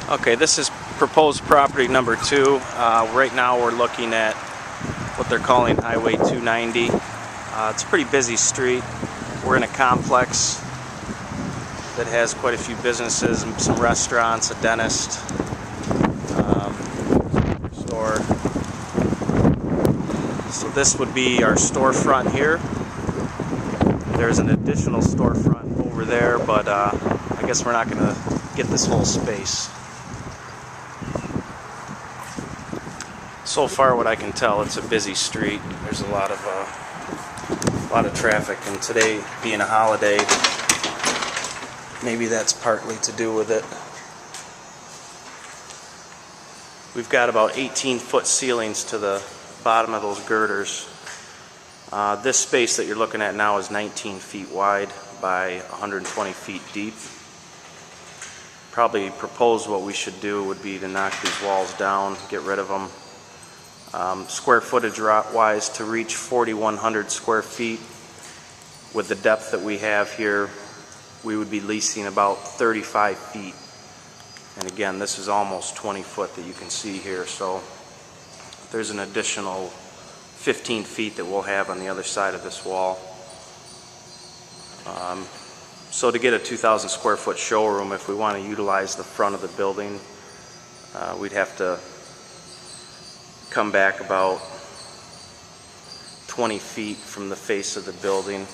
Okay, this is proposed property number 2. Right now we're looking at what they're calling Highway 290. It's a pretty busy street. We're in a complex that has quite a few businesses, some restaurants, a dentist, store. So this would be our storefront here. There's an additional storefront over there, but I guess we're not going to get this whole space. So far, what I can tell, it's a busy street. There's a lot of traffic, and today being a holiday, maybe that's partly to do with it. We've got about 18-foot ceilings to the bottom of those girders. This space that you're looking at now is 19 feet wide by 120 feet deep. Probably proposed what we should do would be to knock these walls down, get rid of them. Square footage wise, to reach 4,100 square feet with the depth that we have here, we would be leasing about 35 feet. And again, this is almost 20 foot that you can see here, so there's an additional 15 feet that we'll have on the other side of this wall. So to get a 2,000 square foot showroom, if we want to utilize the front of the building, we'd have to come back about 20 feet from the face of the building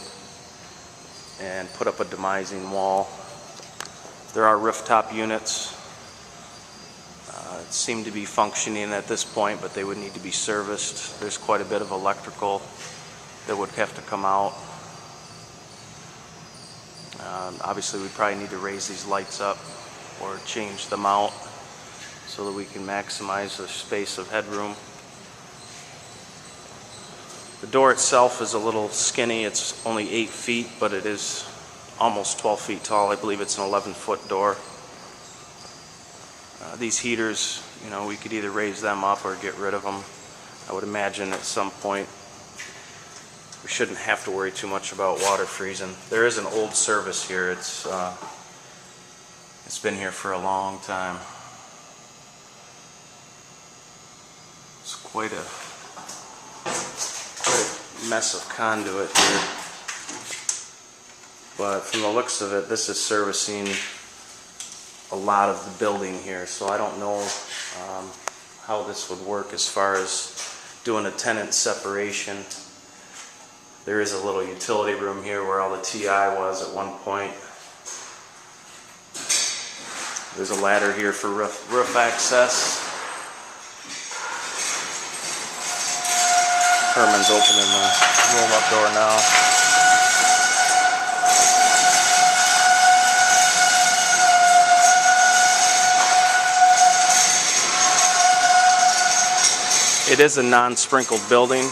and put up a demising wall. There are rooftop units. Seem to be functioning at this point, but they would need to be serviced. There's quite a bit of electrical that would have to come out. Obviously, we probably need to raise these lights up or change them out so that we can maximize the space of headroom. The door itself is a little skinny. It's only 8 feet, but it is almost 12 feet tall. I believe it's an 11-foot door. These heaters, you know, we could either raise them up or get rid of them. I would imagine at some point we shouldn't have to worry too much about water freezing. There is an old service here. It's been here for a long time. It's quite a mess of conduit here. But from the looks of it, this is servicing a lot of the building here, so I don't know how this would work as far as doing a tenant separation. There is a little utility room here where all the TI was at one point. There's a ladder here for roof access. Herman's opening the roll-up door now. It is a non-sprinkled building.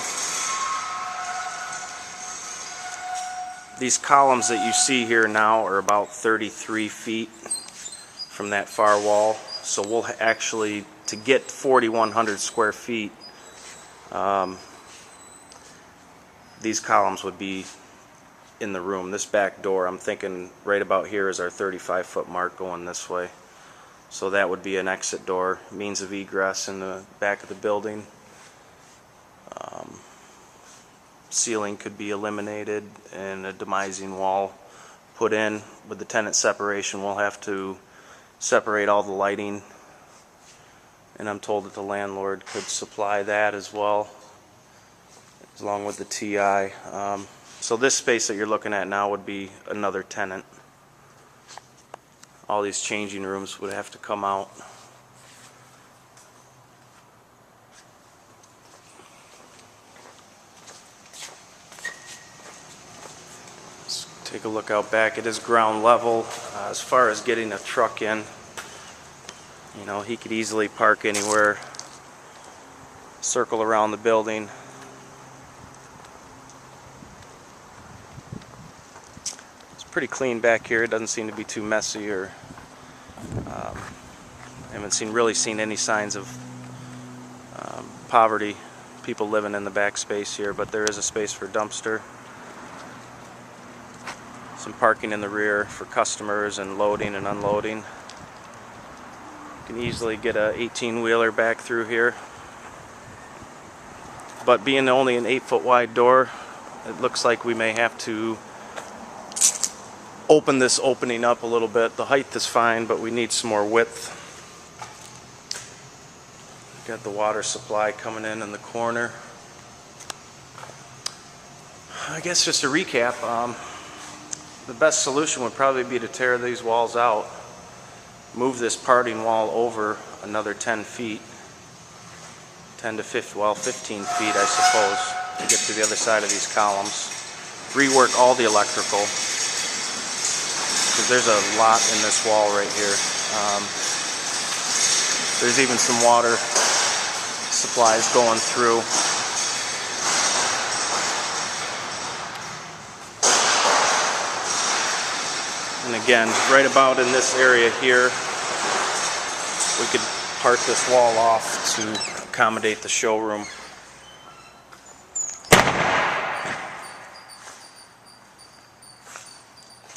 These columns that you see here now are about 33 feet from that far wall. So we'll actually, to get 4,100 square feet, these columns would be in the room. This back door, I'm thinking right about here is our 35-foot mark going this way. So that would be an exit door, means of egress in the back of the building. Ceiling could be eliminated and a demising wall put in. With the tenant separation, we'll have to separate all the lighting, and I'm told that the landlord could supply that as well, along with the TI. So this space that you're looking at now would be another tenant. All these changing rooms would have to come out. Take a look out back. It is ground level. As far as getting a truck in, you know, he could easily park anywhere, circle around the building. It's pretty clean back here. It doesn't seem to be too messy, or I haven't really seen any signs of poverty, people living in the back space here, but there is a space for dumpster. Some parking in the rear for customers and loading and unloading. Can easily get a 18-wheeler back through here. But being only an 8-foot wide door, it looks like we may have to open this opening up a little bit. The height is fine, but we need some more width. Got the water supply coming in the corner. I guess just to recap, the best solution would probably be to tear these walls out, move this parting wall over another 10 feet, 10 to 15, well, 15 feet, I suppose, to get to the other side of these columns. Rework all the electrical, because there's a lot in this wall right here. There's even some water supplies going through. And again, right about in this area here, we could part this wall off to accommodate the showroom.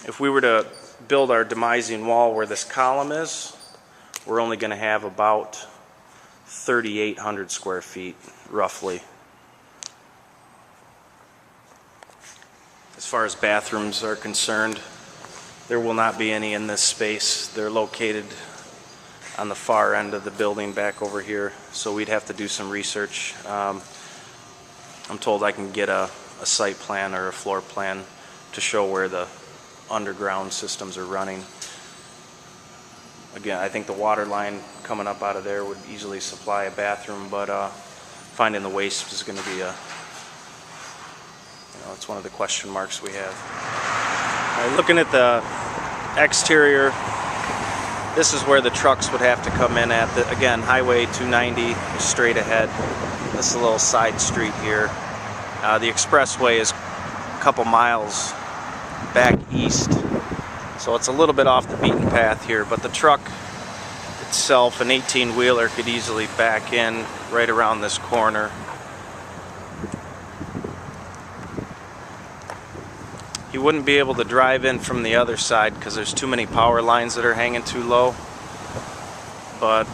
If we were to build our demising wall where this column is, we're only going to have about 3,800 square feet, roughly. As far as bathrooms are concerned, there will not be any in this space. They're located on the far end of the building back over here, so we'd have to do some research. I'm told I can get a site plan or a floor plan to show where the underground systems are running. Again, I think the water line coming up out of there would easily supply a bathroom, but finding the waste is going to be it's one of the question marks we have. All right, looking at the exterior, this is where the trucks would have to come in at. Again, Highway 290 straight ahead. This is a little side street here. The expressway is a couple miles back east, so it's a little bit off the beaten path here, but the truck itself, an 18-wheeler, could easily back in right around this corner. You wouldn't be able to drive in from the other side because there's too many power lines that are hanging too low, but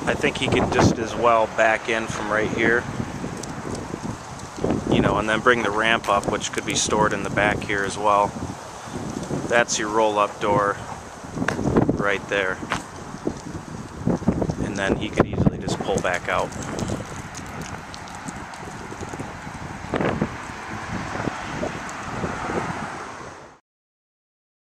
I think he could just as well back in from right here, and then bring the ramp up, which could be stored in the back here as well. That's your roll-up door right there, and then he could easily just pull back out.